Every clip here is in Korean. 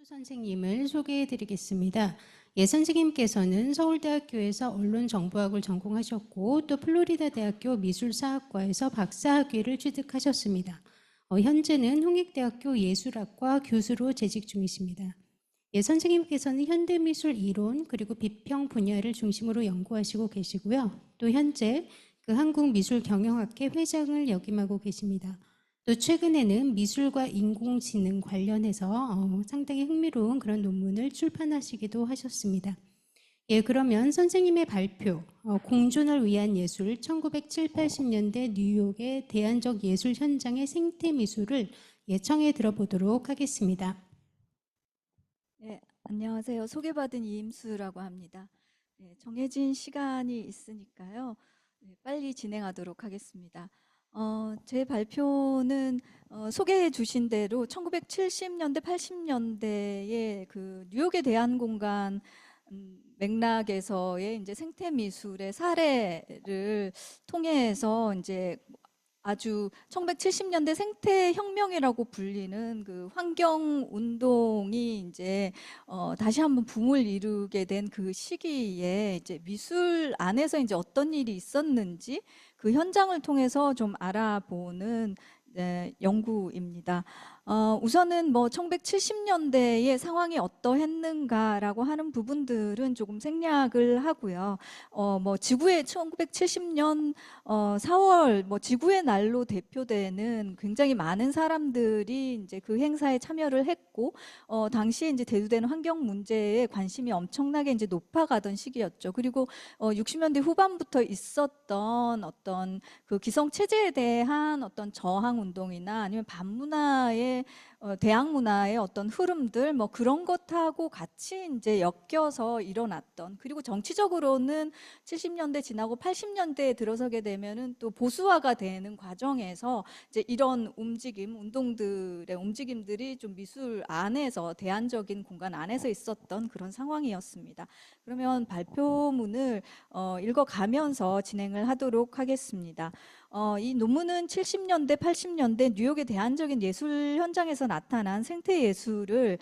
선생님을 소개해 드리겠습니다. 예 선생님께서는 서울대학교에서 언론정보학을 전공하셨고 또 플로리다 대학교 미술사학과에서 박사학위를 취득하셨습니다. 현재는 홍익대학교 예술학과 교수로 재직 중이십니다. 예 선생님께서는 현대미술 이론 그리고 비평 분야를 중심으로 연구하시고 계시고요. 또 현재 그 한국미술경영학회 회장을 역임하고 계십니다. 또 최근에는 미술과 인공지능 관련해서 상당히 흥미로운 그런 논문을 출판하시기도 하셨습니다. 예, 그러면 선생님의 발표, 공존을 위한 예술 1970, 80년대 뉴욕의 대안적 예술 현장의 생태 미술을 청해 들어보도록 하겠습니다. 네, 안녕하세요. 소개받은 이임수라고 합니다. 네, 정해진 시간이 있으니까요. 네, 빨리 진행하도록 하겠습니다. 제 발표는 소개해 주신 대로 1970년대, 80년대의 그 뉴욕의 대안공간 맥락에서의 이제 생태 미술의 사례를 통해서 이제 아주 1970년대 생태혁명이라고 불리는 그 환경운동이 이제 다시 한번 붐을 이루게 된 그 시기에 이제 미술 안에서 이제 어떤 일이 있었는지 그 현장을 통해서 좀 알아보는 연구입니다. 우선은 뭐 1970년대의 상황이 어떠했는가라고 하는 부분들은 조금 생략을 하고요. 뭐 지구의 1970년 4월 뭐 지구의 날로 대표되는 굉장히 많은 사람들이 이제 그 행사에 참여를 했고 당시에 이제 대두되는 환경 문제에 관심이 엄청나게 이제 높아가던 시기였죠. 그리고 60년대 후반부터 있었던 어떤 그 기성 체제에 대한 어떤 저항 운동이나 아니면 반문화의 대학 문화의 어떤 흐름들 뭐 그런 것하고 같이 이제 엮여서 일어났던, 그리고 정치적으로는 70년대 지나고 80년대에 들어서게 되면은 또 보수화가 되는 과정에서 이제 이런 움직임, 운동들의 움직임들이 좀 미술 안에서 대안적인 공간 안에서 있었던 그런 상황이었습니다. 그러면 발표문을 읽어가면서 진행을 하도록 하겠습니다. 이 논문은 70년대, 80년대 뉴욕의 대안적인 예술 현장에서 나타난 생태 예술을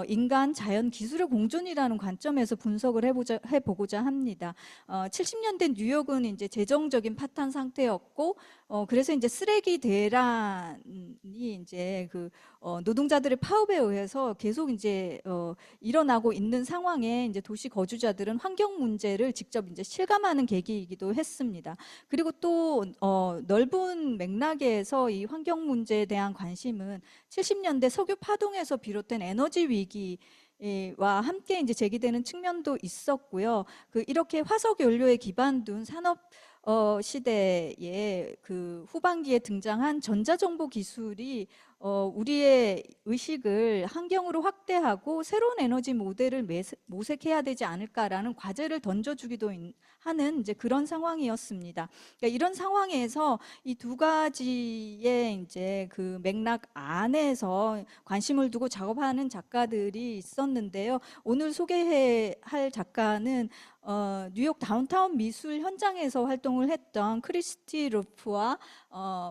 인간, 자연, 기술의 공존이라는 관점에서 분석을 해보고자 합니다. 70년대 뉴욕은 이제 재정적인 파탄 상태였고, 그래서 이제 쓰레기 대란이 이제 그 노동자들의 파업에 의해서 계속 이제 일어나고 있는 상황에 이제 도시 거주자들은 환경 문제를 직접 이제 실감하는 계기이기도 했습니다. 그리고 또 넓은 맥락에서 이 환경 문제에 대한 관심은 70년대 석유 파동에서 비롯된 에너지 위기와 함께 이제 제기되는 측면도 있었고요. 이렇게 화석 연료에 기반 둔 산업 시대의 그 후반기에 등장한 전자정보 기술이 우리의 의식을 환경으로 확대하고 새로운 에너지 모델을 모색해야 되지 않을까라는 과제를 던져주기도 하는 이제 그런 상황이었습니다. 그러니까 이런 상황에서 이 두 가지의 이제 그 맥락 안에서 관심을 두고 작업하는 작가들이 있었는데요. 오늘 소개할 작가는 뉴욕 다운타운 미술 현장에서 활동을 했던 크리스티 루프와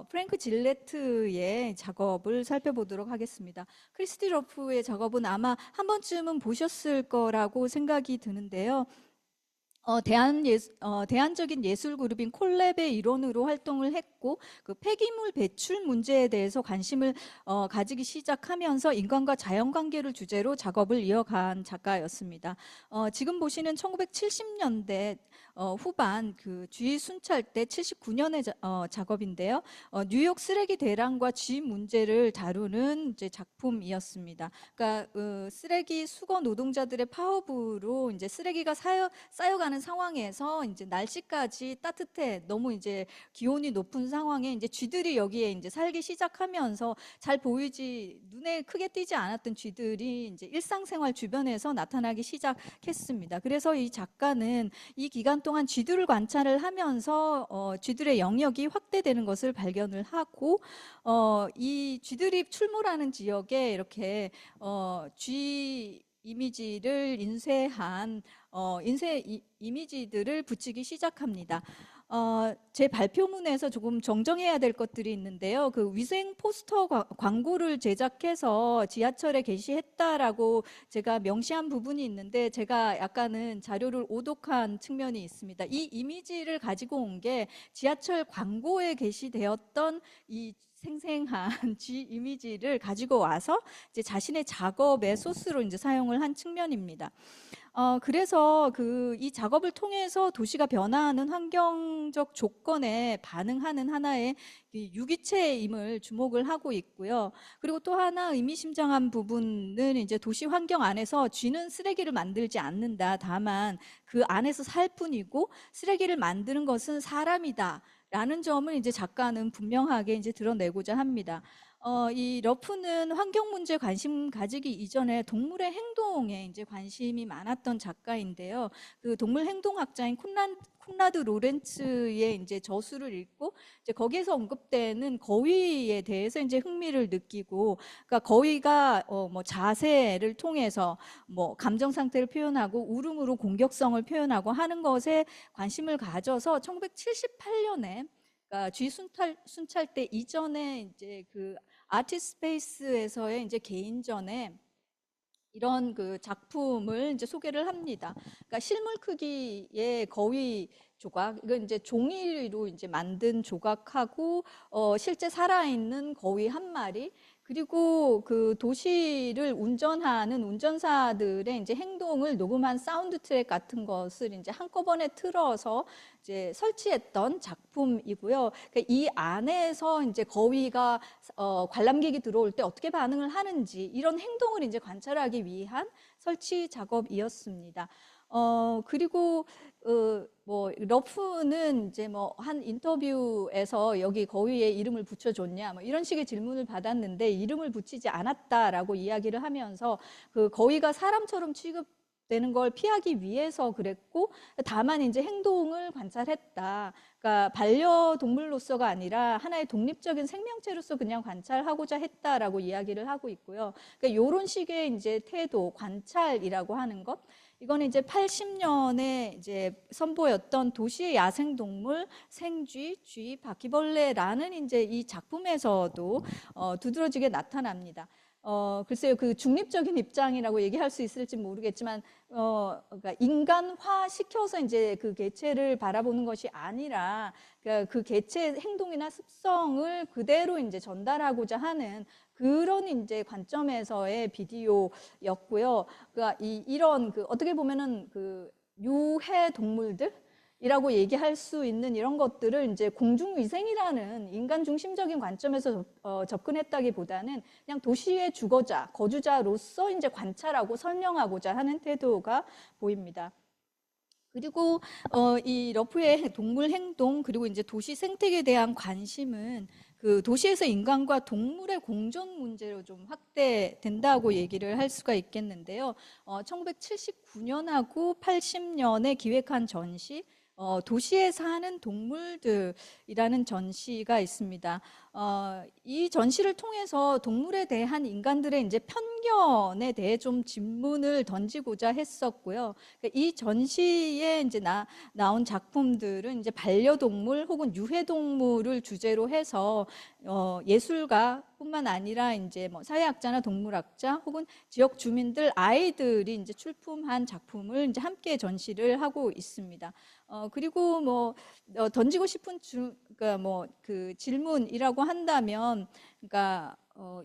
프랭크 질레트의 작업을 살펴보도록 하겠습니다. 크리스티 루프의 작업은 아마 한 번쯤은 보셨을 거라고 생각이 드는데요. 대안적인 예술 그룹인 콜랩의 일원으로 활동을 했고, 그 폐기물 배출 문제에 대해서 관심을 가지기 시작하면서 인간과 자연 관계를 주제로 작업을 이어간 작가였습니다. 지금 보시는 1970년대 후반 그 쥐 순찰 때 79년의 작업인데요. 뉴욕 쓰레기 대란과 쥐 문제를 다루는 이제 작품이었습니다. 그러니까 쓰레기 수거 노동자들의 파업으로 이제 쓰레기가 쌓여가는 상황에서 이제 날씨까지 따뜻해 너무 이제 기온이 높은 상황에 이제 쥐들이 여기에 이제 살기 시작하면서 잘 보이지 눈에 크게 띄지 않았던 쥐들이 이제 일상생활 주변에서 나타나기 시작했습니다. 그래서 이 작가는 이 기간 동안 쥐들을 관찰을 하면서 쥐들의 영역이 확대되는 것을 발견을 하고 이 쥐들이 출몰하는 지역에 이렇게 쥐 이미지를 인쇄한 인쇄 이미지들을 붙이기 시작합니다. 제 발표문에서 조금 정정해야 될 것들이 있는데요. 그 위생 포스터 광고를 제작해서 지하철에 게시했다라고 제가 명시한 부분이 있는데 제가 약간은 자료를 오독한 측면이 있습니다. 이 이미지를 가지고 온 게 지하철 광고에 게시되었던 이 생생한 G 이미지를 가지고 와서 이제 자신의 작업의 소스로 이제 사용을 한 측면입니다. 그래서 이 작업을 통해서 도시가 변화하는 환경적 조건에 반응하는 하나의 유기체임을 주목을 하고 있고요. 그리고 또 하나 의미심장한 부분은 이제 도시 환경 안에서 쥐는 쓰레기를 만들지 않는다. 다만 그 안에서 살 뿐이고 쓰레기를 만드는 것은 사람이다. 라는 점을 이제 작가는 분명하게 이제 드러내고자 합니다. 이 러프는 환경 문제에 관심 가지기 이전에 동물의 행동에 이제 관심이 많았던 작가인데요. 그 동물 행동학자인 콘라드 로렌츠의 이제 저술을 읽고 이제 거기에서 언급되는 거위에 대해서 이제 흥미를 느끼고, 그러니까 거위가 뭐 자세를 통해서 뭐 감정 상태를 표현하고 울음으로 공격성을 표현하고 하는 것에 관심을 가져서 1978년에 그러니까 쥐 순찰대 이전에 이제 그 아티스페이스에서의 이제 개인전에 이런 그 작품을 이제 소개를 합니다. 그러니까 실물 크기의 거위 조각, 이건 이제 종이로 이제 만든 조각하고 실제 살아있는 거위 한 마리, 그리고 그 도시를 운전하는 운전사들의 이제 행동을 녹음한 사운드 트랙 같은 것을 이제 한꺼번에 틀어서 이제 설치했던 작품이고요. 그러니까 이 안에서 이제 거위가 관람객이 들어올 때 어떻게 반응을 하는지 이런 행동을 이제 관찰하기 위한 설치 작업이었습니다. 그리고 뭐 러프는 이제 뭐 한 인터뷰에서 여기 거위에 이름을 붙여줬냐 뭐 이런 식의 질문을 받았는데 이름을 붙이지 않았다라고 이야기를 하면서 그 거위가 사람처럼 취급되는 걸 피하기 위해서 그랬고, 다만 이제 행동을 관찰했다. 그러니까 반려동물로서가 아니라 하나의 독립적인 생명체로서 그냥 관찰하고자 했다라고 이야기를 하고 있고요. 그러니까 이런 식의 이제 태도, 관찰이라고 하는 것, 이거는 이제 80년에 이제 선보였던 도시의 야생동물, 생쥐, 쥐, 바퀴벌레라는 이제 이 작품에서도 두드러지게 나타납니다. 글쎄요, 그 중립적인 입장이라고 얘기할 수 있을지 모르겠지만, 그러니까 인간화 시켜서 이제 그 개체를 바라보는 것이 아니라, 그러니까 그 개체의 행동이나 습성을 그대로 이제 전달하고자 하는 그런 이제 관점에서의 비디오였고요. 그러니까 이런 그 어떻게 보면은 그 유해 동물들 이라고 얘기할 수 있는 이런 것들을 이제 공중위생이라는 인간 중심적인 관점에서 접근했다기보다는 그냥 도시의 주거자, 거주자로서 이제 관찰하고 설명하고자 하는 태도가 보입니다. 그리고 이 러프의 동물 행동 그리고 이제 도시 생태계에 대한 관심은 그 도시에서 인간과 동물의 공존 문제로 좀 확대된다고 얘기를 할 수가 있겠는데요. 1979년하고 80년에 기획한 전시 도시에 사는 동물들이라는 전시가 있습니다. 이 전시를 통해서 동물에 대한 인간들의 이제 편견에 대해 좀 질문을 던지고자 했었고요. 이 전시에 이제 나온 작품들은 이제 반려동물 혹은 유해동물을 주제로 해서 예술가뿐만 아니라 이제 뭐 사회학자나 동물학자 혹은 지역 주민들 아이들이 이제 출품한 작품을 이제 함께 전시를 하고 있습니다. 그리고 뭐 던지고 싶은 그러니까 뭐 그 질문이라고 한다면, 그러니까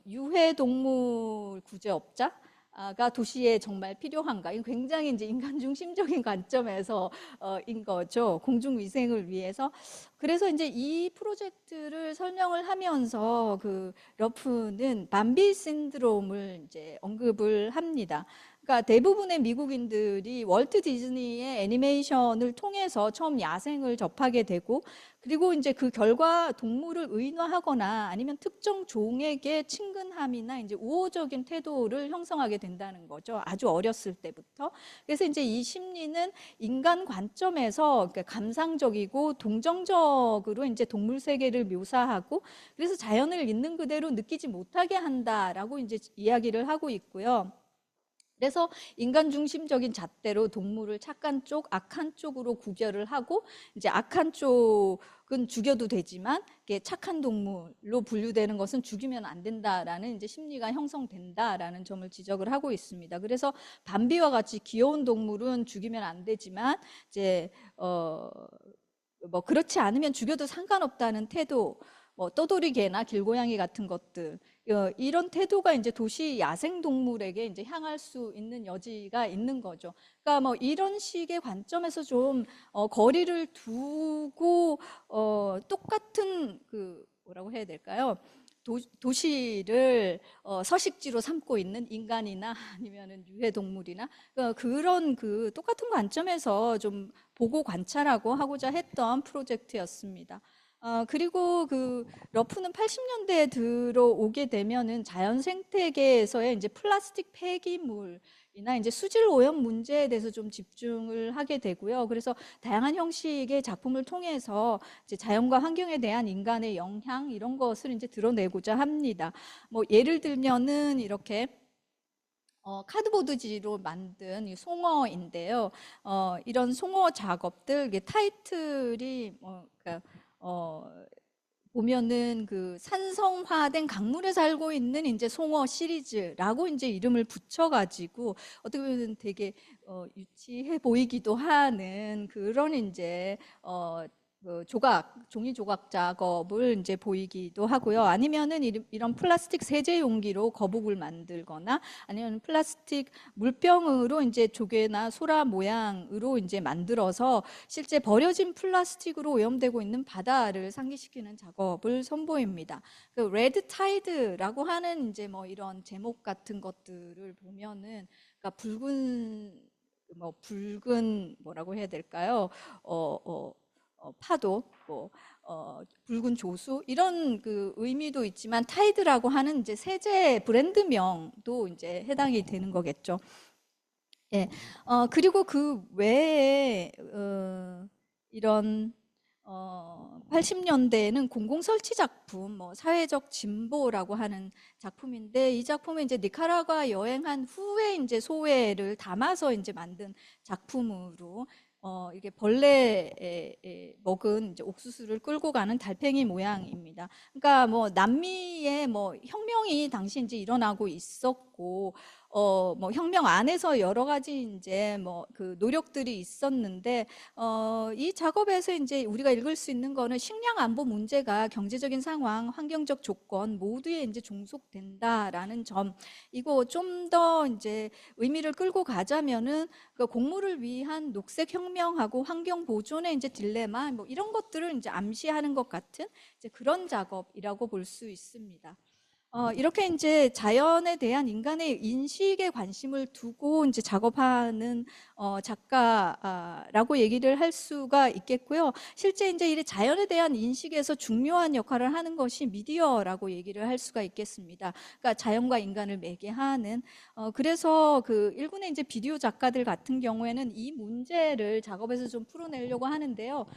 유해동물 구제업자가 도시에 정말 필요한가? 이건 굉장히 이제 인간 중심적인 관점에서인 거죠. 공중위생을 위해서. 그래서 이제 이 프로젝트를 설명을 하면서 그 러프는 밤비 신드롬을 이제 언급을 합니다. 그러니까 대부분의 미국인들이 월트 디즈니의 애니메이션을 통해서 처음 야생을 접하게 되고, 그리고 이제 그 결과 동물을 의인화하거나 아니면 특정 종에게 친근함이나 이제 우호적인 태도를 형성하게 된다는 거죠. 아주 어렸을 때부터. 그래서 이제 이 심리는 인간 관점에서 감상적이고 동정적으로 이제 동물 세계를 묘사하고, 그래서 자연을 있는 그대로 느끼지 못하게 한다라고 이제 이야기를 하고 있고요. 그래서 인간 중심적인 잣대로 동물을 착한 쪽, 악한 쪽으로 구별을 하고, 이제 악한 쪽은 죽여도 되지만 이게 착한 동물로 분류되는 것은 죽이면 안 된다라는 이제 심리가 형성된다라는 점을 지적을 하고 있습니다. 그래서 밤비와 같이 귀여운 동물은 죽이면 안 되지만 이제 뭐 그렇지 않으면 죽여도 상관없다는 태도, 뭐 떠돌이개나 길고양이 같은 것들, 이런 태도가 이제 도시 야생 동물에게 이제 향할 수 있는 여지가 있는 거죠. 그러니까 뭐 이런 식의 관점에서 좀 거리를 두고 똑같은 그 뭐라고 해야 될까요? 도시를 서식지로 삼고 있는 인간이나 아니면은 유해동물이나 그런 그 똑같은 관점에서 좀 보고 관찰하고 하고자 했던 프로젝트였습니다. 그리고 그 러프는 80년대에 들어오게 되면은 자연 생태계에서의 이제 플라스틱 폐기물이나 이제 수질 오염 문제에 대해서 좀 집중을 하게 되고요. 그래서 다양한 형식의 작품을 통해서 이제 자연과 환경에 대한 인간의 영향 이런 것을 이제 드러내고자 합니다. 뭐 예를 들면은 이렇게 카드보드지로 만든 이 송어인데요. 이런 송어 작업들, 이게 타이틀이 그러니까 보면은 그 산성화된 강물에 살고 있는 이제 송어 시리즈라고 이제 이름을 붙여가지고 어떻게 보면 되게 유치해 보이기도 하는 그런 이제 그 종이 조각 작업을 이제 보이기도 하고요. 아니면은 이런 플라스틱 세제 용기로 거북을 만들거나 아니면 플라스틱 물병으로 이제 조개나 소라 모양으로 이제 만들어서 실제 버려진 플라스틱으로 오염되고 있는 바다를 상기시키는 작업을 선보입니다. 그 레드 타이드라고 하는 이제 뭐 이런 제목 같은 것들을 보면은 그러니까 붉은 뭐라고 해야 될까요? 파도, 뭐 붉은 조수 이런 그 의미도 있지만 타이드라고 하는 이제 세제 브랜드명도 이제 해당이 되는 거겠죠. 예. 그리고 그 외에 이런 80년대에는 공공설치 작품, 뭐 사회적 진보라고 하는 작품인데 이 작품은 이제 니카라과 여행한 후에 이제 소회를 담아서 이제 만든 작품으로 이게 벌레에 먹은 이제 옥수수를 끌고 가는 달팽이 모양입니다. 그러니까 뭐 남미에 뭐 혁명이 당시 이제 일어나고 있었고 뭐 혁명 안에서 여러 가지 이제 뭐 그 노력들이 있었는데 이 작업에서 이제 우리가 읽을 수 있는 거는 식량 안보 문제가 경제적인 상황, 환경적 조건 모두에 이제 종속된다라는 점. 이거 좀 더 이제 의미를 끌고 가자면은 그 곡물을 위한 녹색 혁명하고 환경 보존의 이제 딜레마 뭐 이런 것들을 이제 암시하는 것 같은 이제 그런 작업이라고 볼 수 있습니다. 이렇게 이제 자연에 대한 인간의 인식에 관심을 두고 이제 작업하는 작가라고 얘기를 할 수가 있겠고요. 실제 이제 이 자연에 대한 인식에서 중요한 역할을 하는 것이 미디어라고 얘기를 할 수가 있겠습니다. 그러니까 자연과 인간을 매개하는 그래서 그 일군의 이제 비디오 작가들 같은 경우에는 이 문제를 작업에서 좀 풀어내려고 하는데요.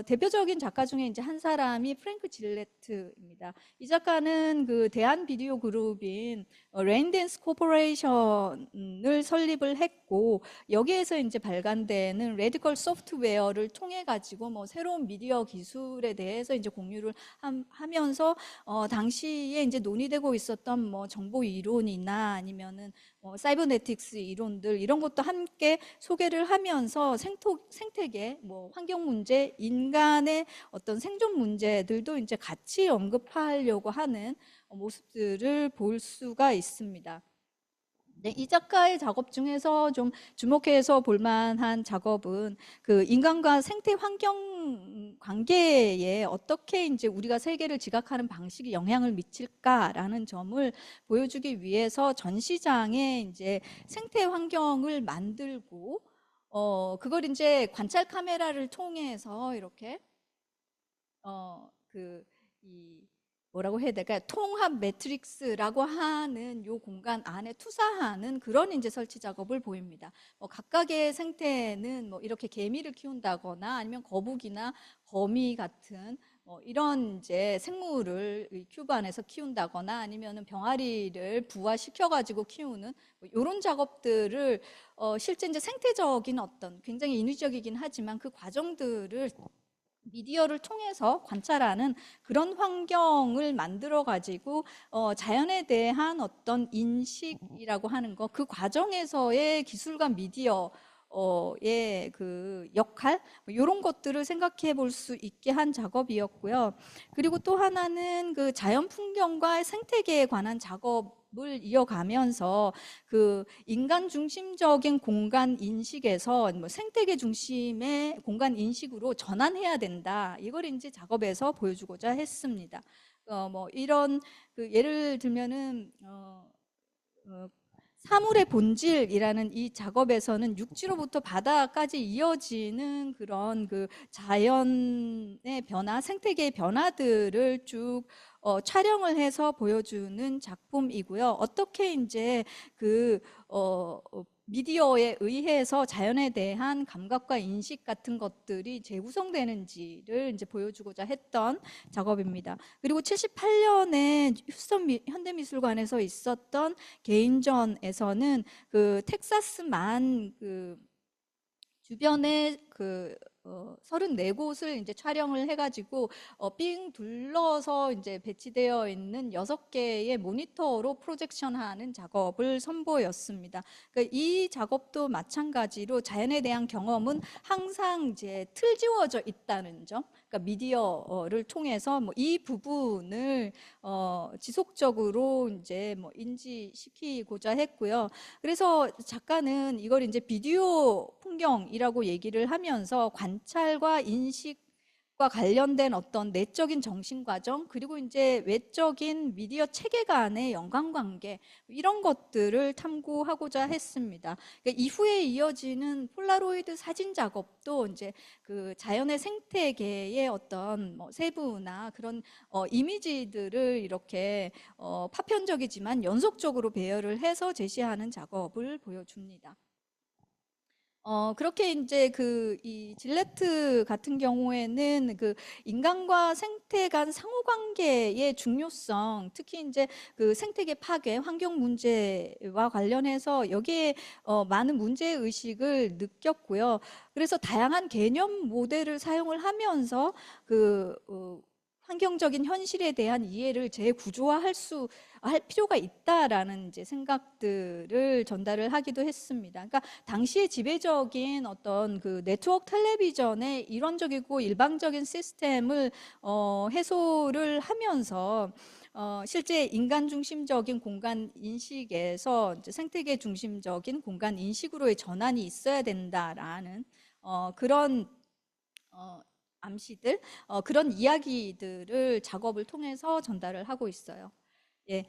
대표적인 작가 중에 이제 한 사람이 프랭크 질레트입니다. 이 작가는 그 대한 비디오 그룹인 레인댄스 코퍼레이션을 설립을 했고 여기에서 이제 발간되는 레디컬 소프트웨어를 통해 가지고 뭐 새로운 미디어 기술에 대해서 이제 공유를 하면서 당시에 이제 논의되고 있었던 뭐 정보 이론이나 아니면은 사이버네틱스 이론들 이런 것도 함께 소개를 하면서 생태계, 뭐 환경 문제, 인간의 어떤 생존 문제들도 이제 같이 언급하려고 하는 모습들을 볼 수가 있습니다. 네, 이 작가의 작업 중에서 좀 주목해서 볼 만한 작업은 그 인간과 생태 환경 관계에 어떻게 이제 우리가 세계를 지각하는 방식이 영향을 미칠까라는 점을 보여주기 위해서 전시장에 이제 생태 환경을 만들고 그걸 이제 관찰 카메라를 통해서 이렇게 이 뭐라고 해야 될까요? 통합 매트릭스라고 하는 요 공간 안에 투사하는 그런 이제 설치 작업을 보입니다. 각각의 생태는 뭐 이렇게 개미를 키운다거나 아니면 거북이나 거미 같은 이런 이제 생물을 이 큐브 안에서 키운다거나 아니면은 병아리를 부화시켜가지고 키우는 이런 작업들을 실제 이제 생태적인 어떤 굉장히 인위적이긴 하지만 그 과정들을 미디어를 통해서 관찰하는 그런 환경을 만들어 가지고 자연에 대한 어떤 인식이라고 하는 거, 그 과정에서의 기술과 미디어 의 그 역할 이런 것들을 생각해 볼 수 있게 한 작업이었고요. 그리고 또 하나는 그 자연 풍경과 생태계에 관한 작업을 이어가면서 그 인간 중심적인 공간 인식에서 뭐 생태계 중심의 공간 인식으로 전환해야 된다. 이걸 이제 작업에서 보여주고자 했습니다. 뭐 이런 그 예를 들면은 사물의 본질이라는 이 작업에서는 육지로부터 바다까지 이어지는 그런 그 자연의 변화, 생태계의 변화들을 쭉 촬영을 해서 보여주는 작품이고요. 어떻게 이제 그 미디어에 의해서 자연에 대한 감각과 인식 같은 것들이 재구성되는지를 이제 보여주고자 했던 작업입니다. 그리고 78년에 휴스턴 현대미술관에서 있었던 개인전에서는 그 텍사스만 그 주변에 그 34곳을 이제 촬영을 해가지고 삥 둘러서 이제 배치되어 있는 6개의 모니터로 프로젝션하는 작업을 선보였습니다. 그러니까 이 작업도 마찬가지로 자연에 대한 경험은 항상 이제 틀지워져 있다는 점, 그러니까 미디어를 통해서 뭐 이 부분을 지속적으로 이제 뭐 인지시키고자 했고요. 그래서 작가는 이걸 이제 비디오 풍경이라고 얘기를 하면서 관찰과 인식과 관련된 어떤 내적인 정신 과정, 그리고 이제 외적인 미디어 체계 간의 연관관계, 이런 것들을 탐구하고자 했습니다. 그러니까 이후에 이어지는 폴라로이드 사진 작업도 이제 그 자연의 생태계의 어떤 뭐 세부나 그런 이미지들을 이렇게 파편적이지만 연속적으로 배열을 해서 제시하는 작업을 보여줍니다. 그렇게 이제 그 이 질레트 같은 경우에는 그 인간과 생태 간 상호관계의 중요성, 특히 이제 그 생태계 파괴, 환경 문제와 관련해서 여기에 많은 문제 의식을 느꼈고요. 그래서 다양한 개념 모델을 사용을 하면서 그 환경적인 현실에 대한 이해를 할 필요가 있다라는 이제 생각들을 전달을 하기도 했습니다. 그러니까 당시의 지배적인 어떤 그 네트워크 텔레비전의 이론적이고 일방적인 시스템을 해소를 하면서 실제 인간 중심적인 공간 인식에서 이제 생태계 중심적인 공간 인식으로의 전환이 있어야 된다라는 그런 암시들, 그런 이야기들을 작업을 통해서 전달을 하고 있어요. 예,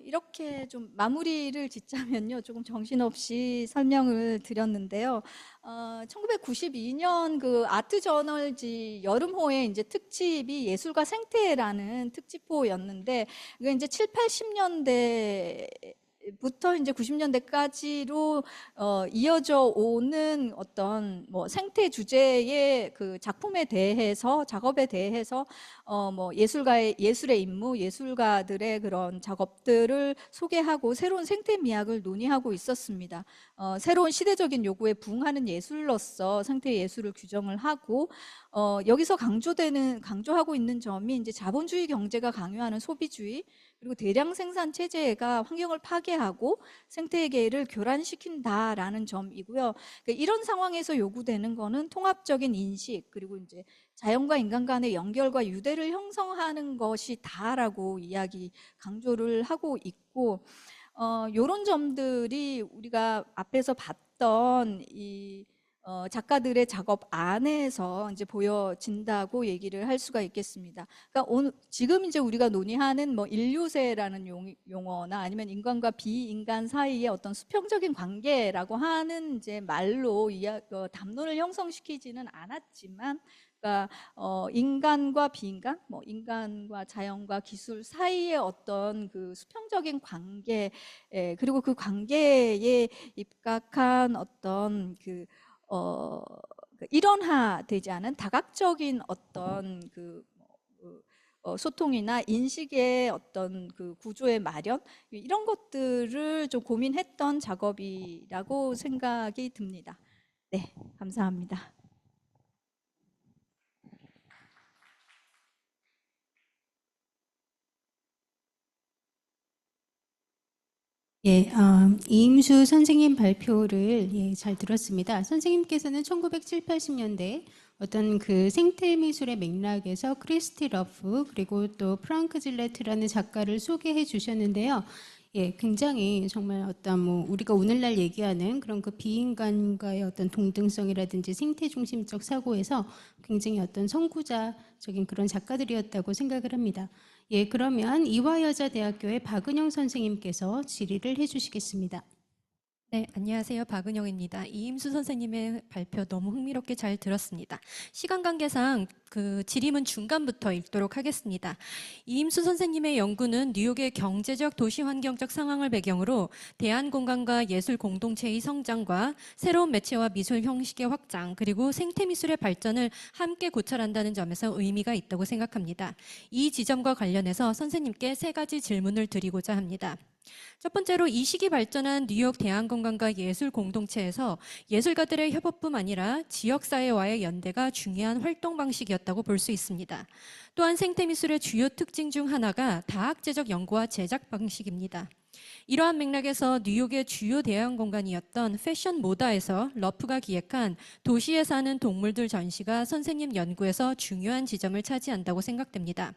이렇게 좀 마무리를 짓자면요, 조금 정신없이 설명을 드렸는데요. 1992년 그 아트 저널지 여름호의 이제 특집이 예술과 생태라는 특집호였는데, 이게 이제 7, 80년대 부터 이제 90년대까지로 이어져 오는 어떤 뭐 생태 주제의 그 작품에 대해서, 작업에 대해서 뭐 예술의 임무, 예술가들의 그런 작업들을 소개하고 새로운 생태 미학을 논의하고 있었습니다. 새로운 시대적인 요구에 부응하는 예술로서 생태 예술을 규정을 하고 여기서 강조하고 있는 점이 이제 자본주의 경제가 강요하는 소비주의, 그리고 대량 생산 체제가 환경을 파괴하고 생태계를 교란시킨다라는 점이고요. 그러니까 이런 상황에서 요구되는 거는 통합적인 인식, 그리고 이제 자연과 인간 간의 연결과 유대를 형성하는 것이 다라고 강조를 하고 있고, 이런 점들이 우리가 앞에서 봤던 이 작가들의 작업 안에서 이제 보여진다고 얘기를 할 수가 있겠습니다. 그러니까 지금 이제 우리가 논의하는 뭐 인류세라는 용어나 아니면 인간과 비인간 사이의 어떤 수평적인 관계라고 하는 이제 말로 담론을 형성시키지는 않았지만, 그러니까 인간과 비인간, 뭐 인간과 자연과 기술 사이의 어떤 그 수평적인 관계, 그리고 그 관계에 입각한 어떤 그 일원화되지 않은 다각적인 어떤 소통이나 인식의 어떤 그 구조의 마련 이런 것들을 좀 고민했던 작업이라고 생각이 듭니다. 네, 감사합니다. 예, 이임수 선생님 발표를 잘 들었습니다. 선생님께서는 1970, 80년대 어떤 그 생태 미술의 맥락에서 크리스티 러프 그리고 또 프랑크 질레트라는 작가를 소개해 주셨는데요. 예, 굉장히 정말 어떤 뭐 우리가 오늘날 얘기하는 그런 그 비인간과의 어떤 동등성이라든지 생태 중심적 사고에서 굉장히 어떤 선구자적인 그런 작가들이었다고 생각을 합니다. 예, 그러면 이화여자대학교의 박은영 선생님께서 질의를 해주시겠습니다. 네, 안녕하세요. 박은영입니다. 이임수 선생님의 발표 너무 흥미롭게 잘 들었습니다. 시간 관계상 그 질의문 중간부터 읽도록 하겠습니다. 이임수 선생님의 연구는 뉴욕의 경제적 도시 환경적 상황을 배경으로 대한공간과 예술 공동체의 성장과 새로운 매체와 미술 형식의 확장 그리고 생태미술의 발전을 함께 고찰한다는 점에서 의미가 있다고 생각합니다. 이 지점과 관련해서 선생님께 3가지 질문을 드리고자 합니다. 첫 번째로 이 시기 발전한 뉴욕 대한공간과 예술 공동체에서 예술가들의 협업뿐 아니라 지역사회와의 연대가 중요한 활동 방식이었다고 볼 수 있습니다. 또한 생태미술의 주요 특징 중 하나가 다학제적 연구와 제작 방식입니다. 이러한 맥락에서 뉴욕의 주요 대형 공간이었던 패션 모다에서 러프가 기획한 도시에 사는 동물들 전시가 선생님 연구에서 중요한 지점을 차지한다고 생각됩니다.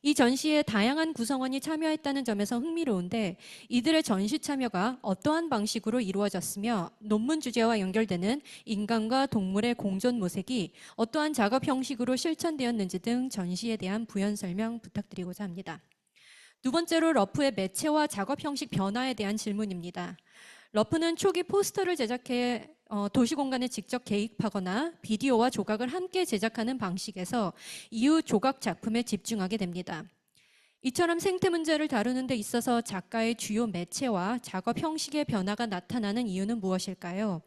이 전시에 다양한 구성원이 참여했다는 점에서 흥미로운데 이들의 전시 참여가 어떠한 방식으로 이루어졌으며 논문 주제와 연결되는 인간과 동물의 공존 모색이 어떠한 작업 형식으로 실천되었는지 등 전시에 대한 부연 설명 부탁드리고자 합니다. 두 번째로 러프의 매체와 작업 형식 변화에 대한 질문입니다. 러프는 초기 포스터를 제작해 도시 공간에 직접 개입하거나 비디오와 조각을 함께 제작하는 방식에서 이후 조각 작품에 집중하게 됩니다. 이처럼 생태 문제를 다루는 데 있어서 작가의 주요 매체와 작업 형식의 변화가 나타나는 이유는 무엇일까요?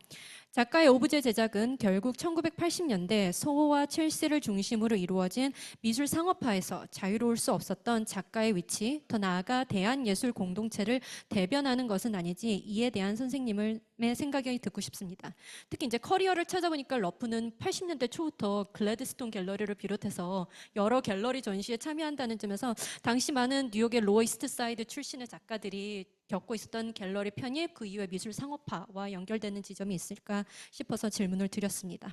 작가의 오브제 제작은 결국 1980년대 소호와 첼시를 중심으로 이루어진 미술 상업화에서 자유로울 수 없었던 작가의 위치, 더 나아가 대한예술 공동체를 대변하는 것은 아니지 이에 대한 선생님의 생각이 듣고 싶습니다. 특히 이제 커리어를 찾아보니까 러프는 80년대 초부터 글래드스톤 갤러리를 비롯해서 여러 갤러리 전시에 참여한다는 점에서 당시 많은 뉴욕의 로어 이스트 사이드 출신의 작가들이 겪고 있었던 갤러리 편입, 그 이후에 미술 상업화와 연결되는 지점이 있을까 싶어서 질문을 드렸습니다.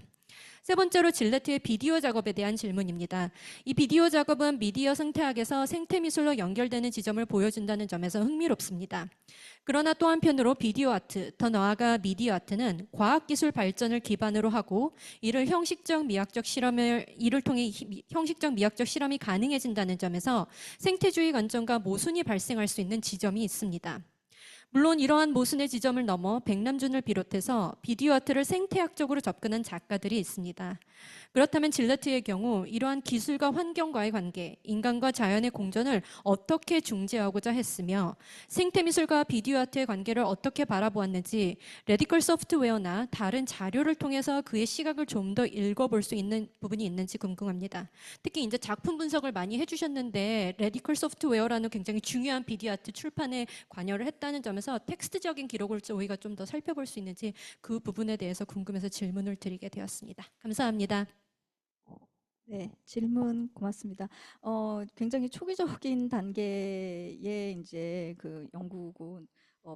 세 번째로 질레트의 비디오 작업에 대한 질문입니다. 이 비디오 작업은 미디어 생태학에서 생태미술로 연결되는 지점을 보여준다는 점에서 흥미롭습니다. 그러나 또 한편으로 비디오 아트, 더 나아가 미디어 아트는 과학기술 발전을 기반으로 하고 이를 통해 형식적 미학적 실험이 가능해진다는 점에서 생태주의 관점과 모순이 발생할 수 있는 지점이 있습니다. 물론 이러한 모순의 지점을 넘어 백남준을 비롯해서 비디오 아트를 생태학적으로 접근한 작가들이 있습니다. 그렇다면 질레트의 경우 이러한 기술과 환경과의 관계, 인간과 자연의 공존을 어떻게 중재하고자 했으며 생태미술과 비디오 아트의 관계를 어떻게 바라보았는지 레디컬 소프트웨어나 다른 자료를 통해서 그의 시각을 좀 더 읽어볼 수 있는 부분이 있는지 궁금합니다. 특히 이제 작품 분석을 많이 해주셨는데 레디컬 소프트웨어라는 굉장히 중요한 비디오 아트 출판에 관여를 했다는 점에서 텍스트적인 기록을 저희가 좀 더 살펴볼 수 있는지 그 부분에 대해서 궁금해서 질문을 드리게 되었습니다. 감사합니다. 네, 질문 고맙습니다. 굉장히 초기적인 단계의 이제 그 연구고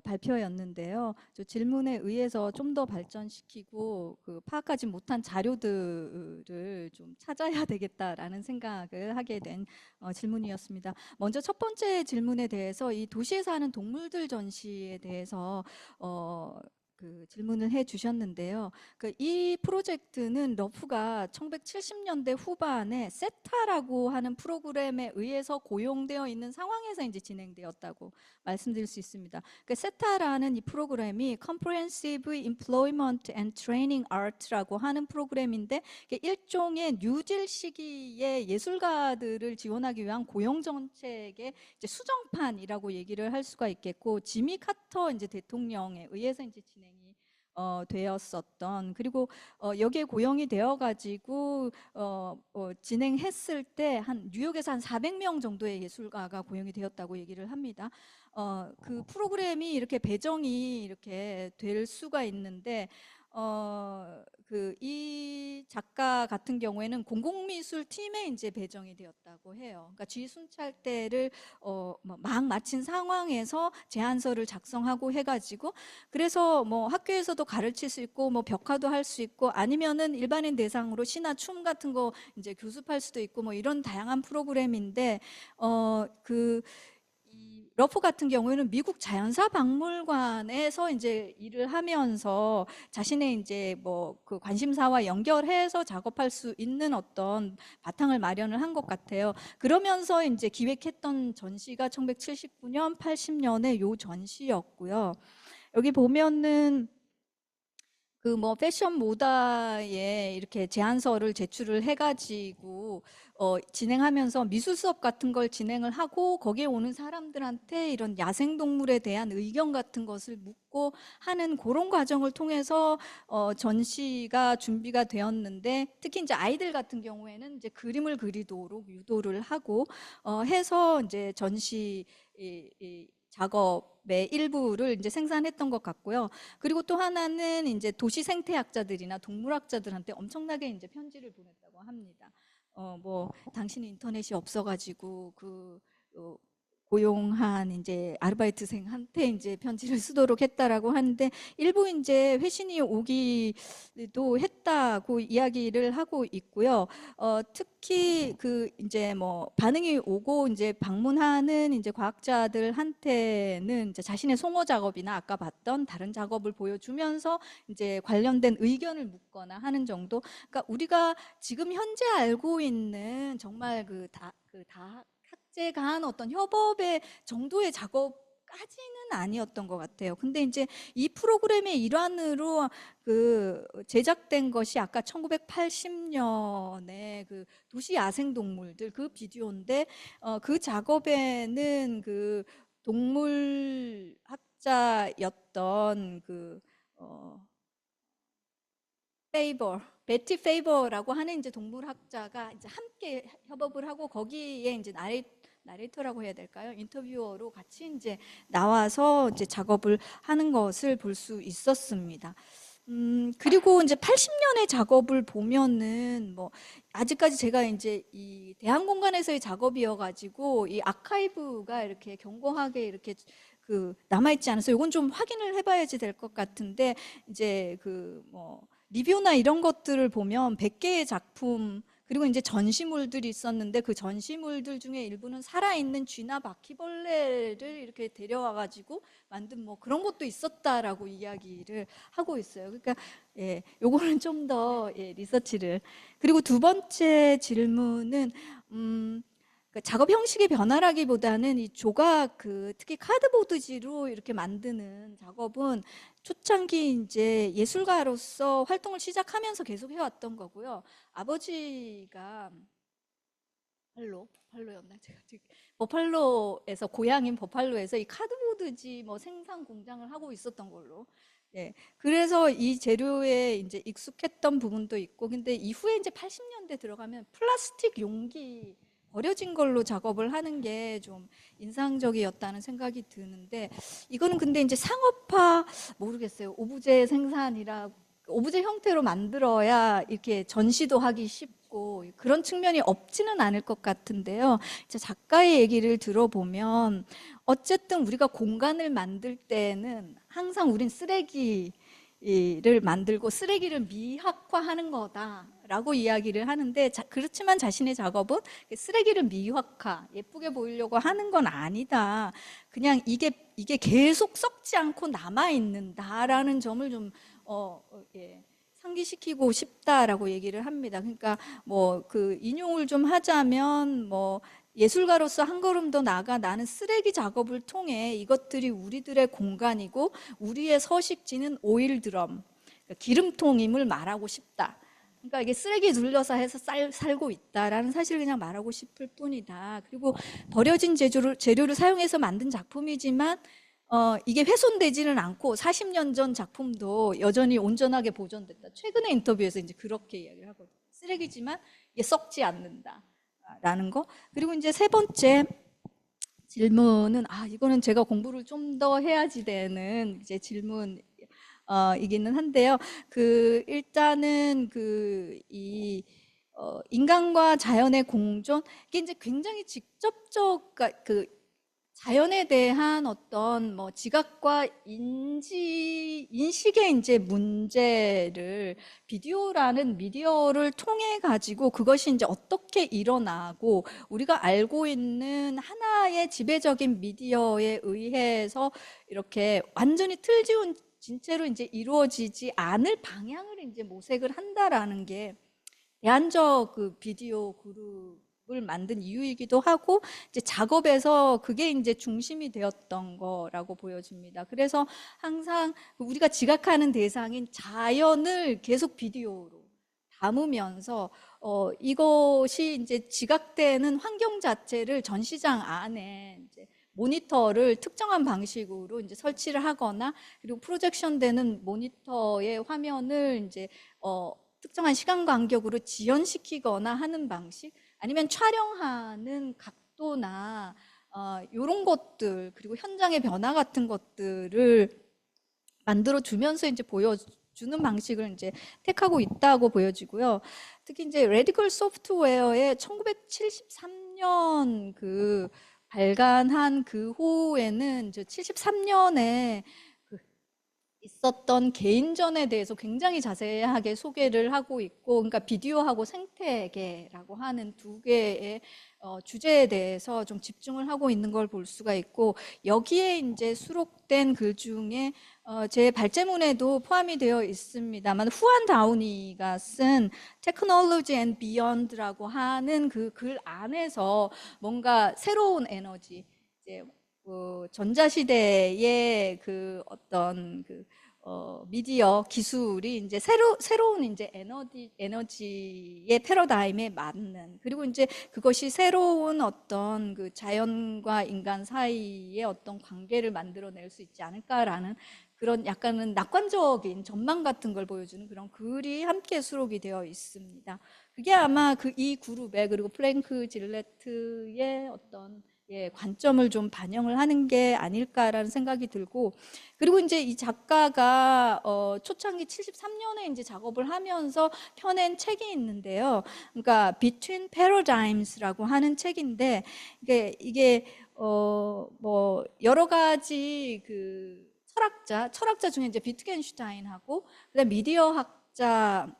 발표였는데요. 저 질문에 의해서 좀 더 발전시키고 그 파악하지 못한 자료들을 좀 찾아야 되겠다라는 생각을 하게 된 질문이었습니다. 먼저 첫 번째 질문에 대해서 이 도시에 사는 동물들 전시에 대해서 그 질문을 해 주셨는데요. 이 프로젝트는 러프가 1970년대 후반에 세타라고 하는 프로그램에 의해서 고용되어 있는 상황에서 이제 진행되었다고 말씀드릴 수 있습니다. 세타라는 이 프로그램이 Comprehensive Employment and Training Art라고 하는 프로그램인데 일종의 뉴딜 시기의 예술가들을 지원하기 위한 고용 정책의 이제 수정판이라고 얘기를 할 수가 있겠고 지미 카터 이제 대통령에 의해서 이제 진행이 되었었던, 그리고 여기에 고용이 되어가지고 진행했을 때 한 뉴욕에서 한 400명 정도의 예술가가 고용이 되었다고 얘기를 합니다. 그 프로그램이 이렇게 배정이 이렇게 될 수가 있는데 이 작가 같은 경우에는 공공미술 팀에 이제 배정이 되었다고 해요. 그러니까 쥐순찰대를 막 마친 상황에서 제안서를 작성하고 해가지고, 그래서 뭐 학교에서도 가르칠 수 있고 뭐 벽화도 할 수 있고 아니면은 일반인 대상으로 시나 춤 같은 거 이제 교습할 수도 있고 뭐 이런 다양한 프로그램인데 이 러프 같은 경우에는 미국 자연사 박물관에서 이제 일을 하면서 자신의 이제 뭐 그 관심사와 연결해서 작업할 수 있는 어떤 바탕을 마련을 한 것 같아요. 그러면서 이제 기획했던 전시가 1979년, 80년에 요 전시였고요. 여기 보면은 그 뭐 패션 모다에 이렇게 제안서를 제출을 해가지고 진행하면서 미술 수업 같은 걸 진행을 하고 거기에 오는 사람들한테 이런 야생동물에 대한 의견 같은 것을 묻고 하는 그런 과정을 통해서 전시가 준비가 되었는데, 특히 이제 아이들 같은 경우에는 이제 그림을 그리도록 유도를 하고 해서 이제 전시 작업의 일부를 이제 생산했던 것 같고요. 그리고 또 하나는 이제 도시 생태학자들이나 동물학자들한테 엄청나게 이제 편지를 보냈다고 합니다. 뭐 당신이 인터넷이 없어가지고 고용한 이제 아르바이트생한테 이제 편지를 쓰도록 했다라고 하는데, 일부 이제 회신이 오기도 했다고 이야기를 하고 있고요. 특히 그 이제 뭐 반응이 오고 이제 방문하는 이제 과학자들한테는 이제 자신의 송어 작업이나 아까 봤던 다른 작업을 보여주면서 이제 관련된 의견을 묻거나 하는 정도. 그러니까 우리가 지금 현재 알고 있는 정말 학제가 한 어떤 협업의 정도의 작업까지는 아니었던 것 같아요. 근데 이제 이 프로그램의 일환으로 제작된 것이 아까 1980년에 그 도시 야생동물들 그 비디오인데, 그 작업에는 그 동물학자였던 베티 페이버라고 하는 이제 동물학자가 이제 함께 협업을 하고 거기에 이제 나레이터라고 해야 될까요? 인터뷰어로 같이 이제 나와서 이제 작업을 하는 것을 볼 수 있었습니다. 그리고 이제 80년의 작업을 보면은 뭐 아직까지 제가 이제 이 대한공간에서의 작업이어가지고 이 아카이브가 이렇게 견고하게 이렇게 남아있지 않아서 이건 좀 확인을 해봐야지 될 것 같은데, 이제 뭐 리뷰나 이런 것들을 보면 100개의 작품, 그리고 이제 전시물들이 있었는데 그 전시물들 중에 일부는 살아있는 쥐나 바퀴벌레를 이렇게 데려와가지고 만든 뭐 그런 것도 있었다라고 이야기를 하고 있어요. 그러니까 요거는 좀 더 리서치를. 그리고 두 번째 질문은 작업 형식의 변화라기보다는 이 조각 특히 카드보드지로 이렇게 만드는 작업은 초창기 이제 예술가로서 활동을 시작하면서 계속 해왔던 거고요. 아버지가 버팔로였나? 제가 지금 버팔로에서, 고향인 버팔로에서 이 카드보드지 뭐 생산 공장을 하고 있었던 걸로. 그래서 이 재료에 이제 익숙했던 부분도 있고, 근데 이후에 이제 80년대 들어가면 플라스틱 용기 버려진 걸로 작업을 하는 게 좀 인상적이었다는 생각이 드는데, 이거는 근데 이제 상업화 모르겠어요. 오브제 생산이라 오브제 형태로 만들어야 이렇게 전시도 하기 쉽고 그런 측면이 없지는 않을 것 같은데요. 이제 작가의 얘기를 들어보면 어쨌든 우리가 공간을 만들 때는 항상 우린 쓰레기를 만들고 쓰레기를 미학화하는 거다라고 이야기를 하는데, 그렇지만 자신의 작업은 쓰레기를 미학화, 예쁘게 보이려고 하는 건 아니다. 그냥 이게 계속 썩지 않고 남아 있는다라는 점을 좀 상기시키고 싶다라고 얘기를 합니다. 그러니까 뭐 인용을 좀 하자면 뭐 예술가로서 한 걸음 더 나아가 나는 쓰레기 작업을 통해 이것들이 우리들의 공간이고 우리의 서식지는 오일 드럼, 그러니까 기름통임을 말하고 싶다. 그러니까 이게 쓰레기 눌려서 해서 살고 있다라는 사실을 그냥 말하고 싶을 뿐이다. 그리고 버려진 재료를 사용해서 만든 작품이지만 이게 훼손되지는 않고 40년 전 작품도 여전히 온전하게 보존됐다. 최근에 인터뷰에서 이제 그렇게 이야기를 하거든요. 쓰레기지만 이게 썩지 않는다라는 거. 그리고 이제 세 번째 질문은 이거는 제가 공부를 좀 더 해야지 되는 이제 질문 이기는 한데요. 일단은 인간과 자연의 공존, 이게 이제 굉장히 직접적, 자연에 대한 어떤 뭐 지각과 인식의 이제 문제를 비디오라는 미디어를 통해 가지고 그것이 이제 어떻게 일어나고 우리가 알고 있는 하나의 지배적인 미디어에 의해서 이렇게 완전히 틀지운 진채로 이제 이루어지지 않을 방향을 이제 모색을 한다라는 게 대안적 비디오 그룹을 만든 이유이기도 하고 이제 작업에서 그게 이제 중심이 되었던 거라고 보여집니다. 그래서 항상 우리가 지각하는 대상인 자연을 계속 비디오로 담으면서 이것이 이제 지각되는 환경 자체를 전시장 안에 이제 모니터를 특정한 방식으로 이제 설치를 하거나 그리고 프로젝션 되는 모니터의 화면을 이제 특정한 시간 간격으로 지연시키거나 하는 방식 아니면 촬영하는 각도나 이런 것들 그리고 현장의 변화 같은 것들을 만들어 주면서 이제 보여주는 방식을 이제 택하고 있다고 보여지고요. 특히 이제 레디컬 소프트웨어의 1973년 발간한 그 후에는 73년에 있었던 개인전에 대해서 굉장히 자세하게 소개를 하고 있고, 그러니까 비디오하고 생태계라고 하는 두 개의 주제에 대해서 좀 집중을 하고 있는 걸 볼 수가 있고, 여기에 이제 수록된 글 중에 제 발제문에도 포함이 되어 있습니다만 후안 다우니가 쓴 Technology and Beyond라고 하는 그 글 안에서 뭔가 새로운 에너지, 이제 전자시대의 어떤 미디어 기술이 이제 새로운 이제 에너지의 패러다임에 맞는 그리고 이제 그것이 새로운 어떤 자연과 인간 사이의 어떤 관계를 만들어낼 수 있지 않을까라는 그런 약간은 낙관적인 전망 같은 걸 보여주는 그런 글이 함께 수록이 되어 있습니다. 그게 아마 이 그룹의 그리고 프랭크 질레트의 어떤 관점을 좀 반영을 하는 게 아닐까라는 생각이 들고 그리고 이제 이 작가가 초창기 73년에 이제 작업을 하면서 펴낸 책이 있는데요. 그러니까 Between Paradigms라고 하는 책인데 이게 뭐 여러 가지 철학자 중에 이제 비트겐슈타인하고 그다음 미디어 학자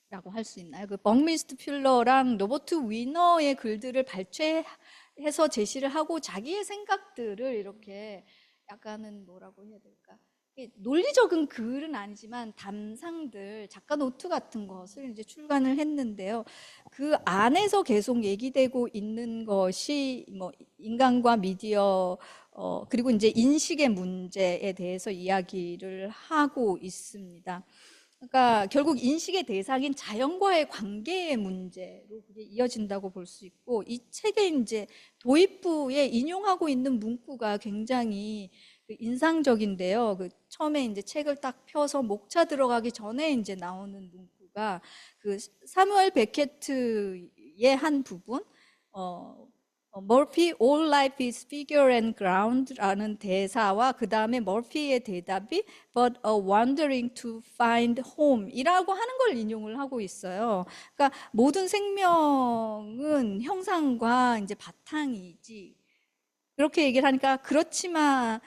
라고 할 수 있나요? 벅미스트 퓰러랑 로버트 위너의 글들을 발췌해서 제시를 하고 자기의 생각들을 이렇게 약간은 뭐라고 해야 될까? 논리적인 글은 아니지만 담상들, 작가 노트 같은 것을 이제 출간을 했는데요. 그 안에서 계속 얘기되고 있는 것이 뭐 인간과 미디어 그리고 이제 인식의 문제에 대해서 이야기를 하고 있습니다. 그러니까 결국 인식의 대상인 자연과의 관계의 문제로 그게 이어진다고 볼 수 있고 이 책에 이제 도입부에 인용하고 있는 문구가 굉장히 인상적인데요. 처음에 이제 책을 딱 펴서 목차 들어가기 전에 이제 나오는 문구가 사무엘 베케트의 한 부분 머피 All life is figure and ground라는 대사와 그 다음에 머피의 대답이 But a wandering to find home 이라고 하는 걸 인용을 하고 있어요. 그러니까 모든 생명은 형상과 이제 바탕이지 그렇게 얘기를 하니까 그렇지만은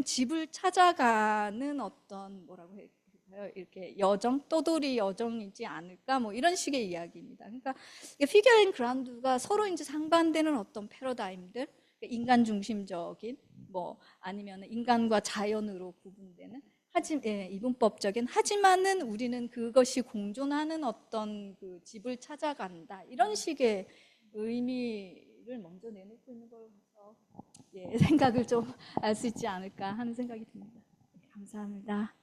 집을 찾아가는 어떤 뭐라고 해야 이렇게 떠돌이 여정이지 않을까 뭐 이런 식의 이야기입니다. 그러니까 피겨 앤 그라운드가 서로 이제 상반되는 어떤 패러다임들, 인간 중심적인 뭐 아니면 인간과 자연으로 구분되는 이분법적인 하지만은 우리는 그것이 공존하는 어떤 집을 찾아간다 이런 식의 의미를 먼저 내놓고 있는 걸 봐서 생각을 좀 알 수 있지 않을까 하는 생각이 듭니다. 감사합니다.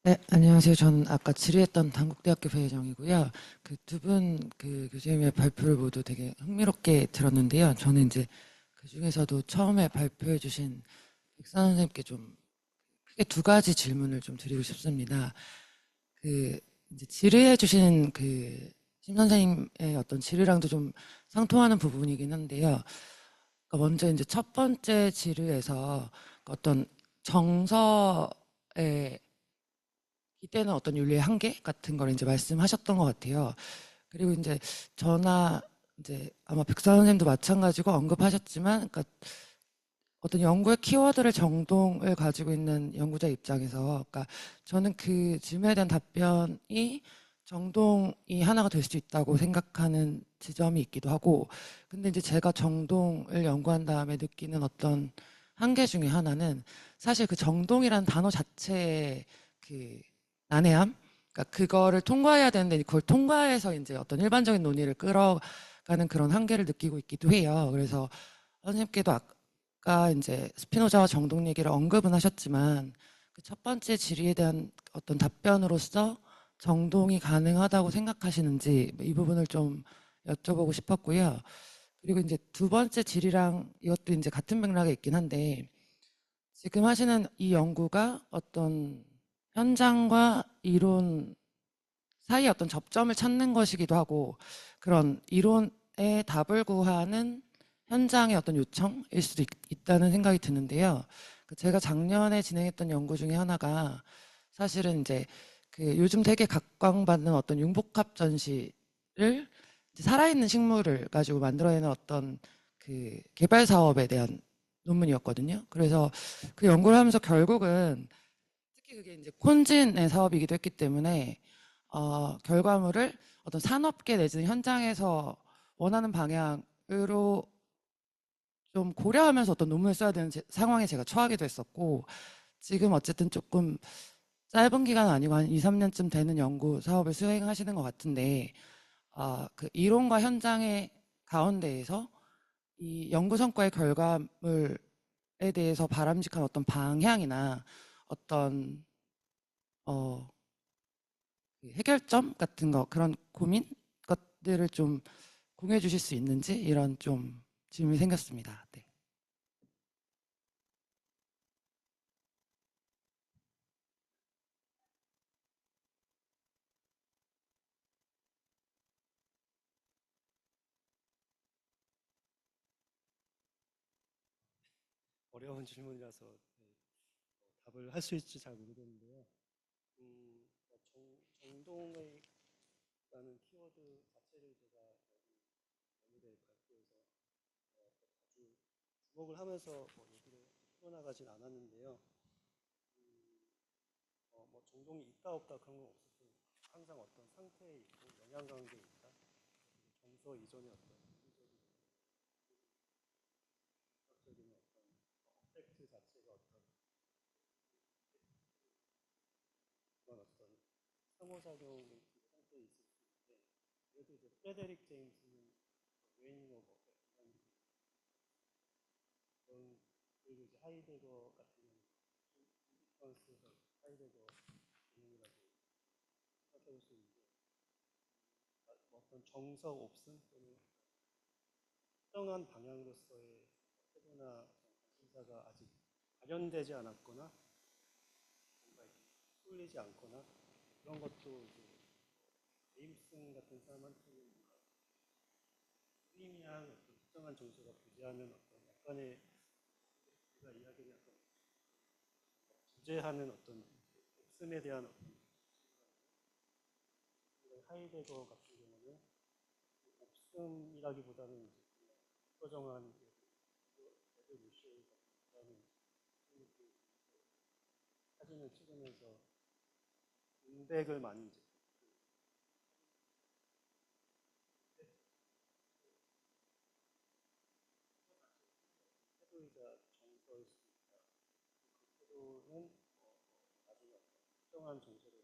네, 안녕하세요. 저는 아까 질의했던 단국대학교 부회장이고요. 그 두 분 그 교수님의 발표를 모두 되게 흥미롭게 들었는데요. 저는 이제 그 중에서도 처음에 발표해 주신 백선 선생님께 좀 크게 두 가지 질문을 좀 드리고 싶습니다. 그 이제 질의해 주신 그 심 선생님의 어떤 질의랑도 좀 상통하는 부분이긴 한데요. 그러니까 먼저 이제 첫 번째 질의에서 어떤 정서의 이때는 어떤 윤리의 한계 같은 걸 이제 말씀하셨던 것 같아요. 그리고 이제 저나 이제 아마 백선 선생님도 마찬가지고 언급하셨지만, 그러니까 어떤 연구의 키워드를 정동을 가지고 있는 연구자 입장에서, 그러니까 저는 그 질문에 대한 답변이 정동이 하나가 될 수 있다고 생각하는 지점이 있기도 하고, 근데 이제 제가 정동을 연구한 다음에 느끼는 어떤 한계 중에 하나는 사실 그 정동이라는 단어 자체의 그 난해함, 그러니까 그거를 통과해야 되는데 그걸 통과해서 이제 어떤 일반적인 논의를 끌어가는 그런 한계를 느끼고 있기도 해요. 그래서 선생님께도 아까 이제 스피노자와 정동 얘기를 언급은 하셨지만 그 첫 번째 질의에 대한 어떤 답변으로서 정동이 가능하다고 생각하시는지 이 부분을 좀 여쭤보고 싶었고요. 그리고 이제 두 번째 질의랑 이것도 이제 같은 맥락에 있긴 한데 지금 하시는 이 연구가 어떤 현장과 이론 사이의 어떤 접점을 찾는 것이기도 하고 그런 이론의 답을 구하는 현장의 어떤 요청일 수도 있다는 생각이 드는데요. 제가 작년에 진행했던 연구 중에 하나가 사실은 이제 그 요즘 되게 각광받는 어떤 융복합 전시를 이제 살아있는 식물을 가지고 만들어내는 어떤 그 개발 사업에 대한 논문이었거든요. 그래서 그 연구를 하면서 결국은 특히 그게 이제 콘진의 사업이기도 했기 때문에 결과물을 어떤 산업계 내지는 현장에서 원하는 방향으로 좀 고려하면서 어떤 논문을 써야 되는 상황에 제가 처하기도 했었고 지금 어쨌든 조금 짧은 기간 아니고 한 2, 3년쯤 되는 연구 사업을 수행하시는 것 같은데 그 이론과 현장의 가운데에서 이 연구 성과의 결과물에 대해서 바람직한 어떤 방향이나 어떤 어, 그 해결점 같은 거 그런 고민 것들을 좀 공유해 주실 수 있는지 이런 좀 질문이 생겼습니다. 네. 어려운 질문이라서 답을 할 수 있을지 잘 모르겠는데요. 정동의라는 키워드 자체를 제가 연구대 발표에서 자주 주목을 하면서 얘기를 풀어나가진 않았는데요. 뭐 정동이 있다 없다 그런 건 없었고 항상 어떤 상태에 있고 영향관계에 있다. 정서 이전의 어떤 적인 어떤 팩트 자체가 어떤 그런 어떤 상호작용 상태에 있을 수 있는데 그래도 이제 프레데릭 제임스는 웨이닝 오버 그런 그리고 이제 하이데거 같은 경우는 인디퍼런스에서 하이데거 기능이라고 생각해볼 수 있는데 어떤 정석 없음 또는 특정한 방향으로서의 태도나 관심사가 아직 발현되지 않았거나 뭔가 쏠리지 않거나 그런 것도 이제 제임슨 같은 사람한테는 프리미한 어떤 특정한 정서가 부재하는 어떤 약간의 우리가 이야기하는 어떤 부재하는 어떤 없음에 대한 어떤 하이데거 같은 경우는 없음이라기보다는 이제 불거정한 레볼루션이라는 사진을 찍으면서 인백을 많이 이제 태도이자 정서일 수 있다. 그 태도는 나중에 특정한 정서를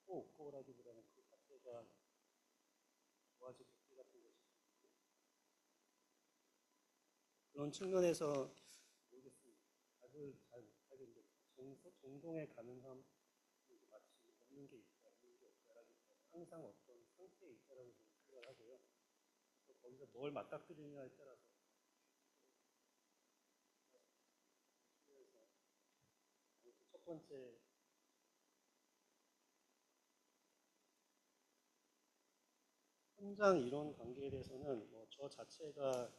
있고 없고라기보다는 그 자체가 좋아질 것 같은 것이 그런 측면에서 모르겠습니다. 답을 잘 못하겠는데 정동에 가는 사람 마치 없는 게 있다, 없는 게 없다라기보다는 항상 어떤 상태에 있다라고 저는 생각을 하고요. 그래서 거기서 뭘 맞닥뜨리냐에 따라서 첫 번째 현장 이론 관계에 대해서는 뭐 저 자체가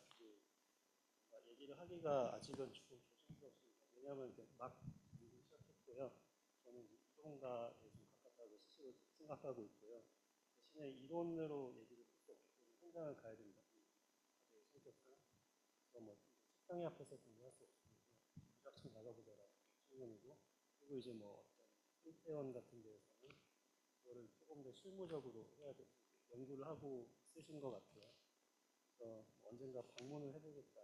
얘기를 하기가 아직은 조금 조심스럽습니다. 왜냐하면 막 일을 시작했고요. 저는 이론가에 좀 가깝다고 스스로 생각하고 있고요. 대신에 이론으로 얘기를 할 수 없기 때문에 현장을 가야 된다. 성격상 그래서 뭐 책상에 앞에서 공부할 수 없으니까 유학청 나가보자라는 측면이고, 그리고 이제 뭐 어떤 생태원 같은 데에서는 그거를 조금 더 실무적으로 해야 돼. 연구를 하고 쓰신 것 같아요. 그래서 언젠가 방문을 해보겠다.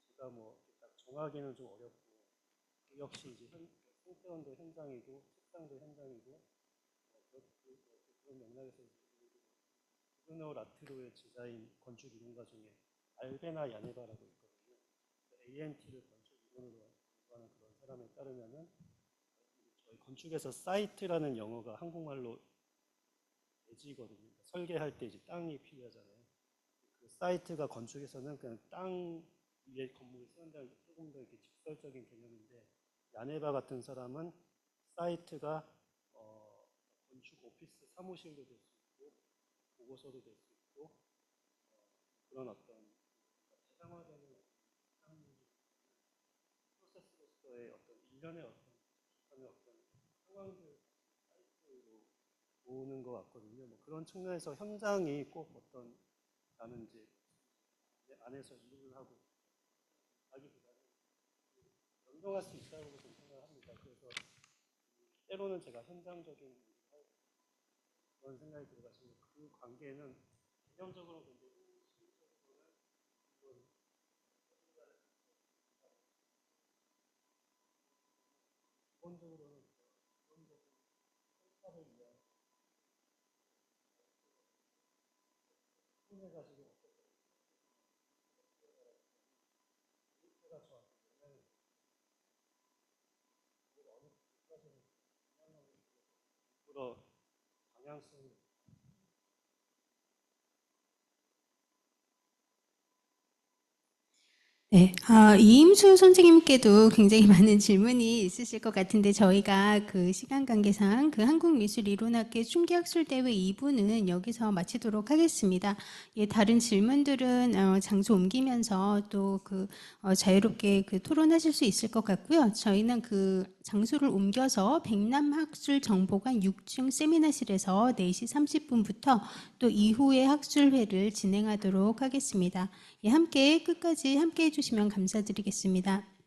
제가 뭐 딱 정하기는 좀 어렵고, 그 역시 이제 생태원도 현장이고 책상도 현장이고, 그런 맥락에서 브루노 라트로의 제자인 건축 이론가 중에 알베나 야네바라고 있거든요. ANT를 건축 이론으로 공부하는 그런 사람에 따르면은 저희 건축에서 사이트라는 영어가 한국말로 대지거든요. 그러니까 설계할 때 이제 땅이 필요하잖아요. 그 사이트가 건축에서는 그냥 땅 위에 건물을 세운다는 조금 더 이렇게 직설적인 개념인데, 야네바 같은 사람은 사이트가 건축 오피스 사무실도 될 수 있고 보고서도 될 수 있고 그런 어떤 대상화되는 프로세스로서의 어떤 일련의 어떤 상황들 사이트로 보는 것 같거든요. 뭐 그런 측면에서 현장이 꼭 어떤 나는 이제 안에서 일을 하고 하기보다는 연동할 수 있다고 좀 생각합니다. 그래서 때로는 제가 현장적인 그런 생각이 들어가지고, 그 관계는 개념적으로 근데 기본적으로는 회사를 위한 통해가지고 데이터가 저한테 영향을 어느 부분까지는 일부러 방향성이 네, 이임수 선생님께도 굉장히 많은 질문이 있으실 것 같은데 저희가 그 시간 관계상 그 한국미술이론학계 중기학술대회 2부는 여기서 마치도록 하겠습니다. 예, 다른 질문들은 장소 옮기면서 또 그 자유롭게 그 토론하실 수 있을 것 같고요. 저희는 그 장소를 옮겨서 백남학술정보관 6층 세미나실에서 4시 30분부터 또 이후에 학술회를 진행하도록 하겠습니다. 예, 함께 끝까지 함께 해주시면 감사드리겠습니다.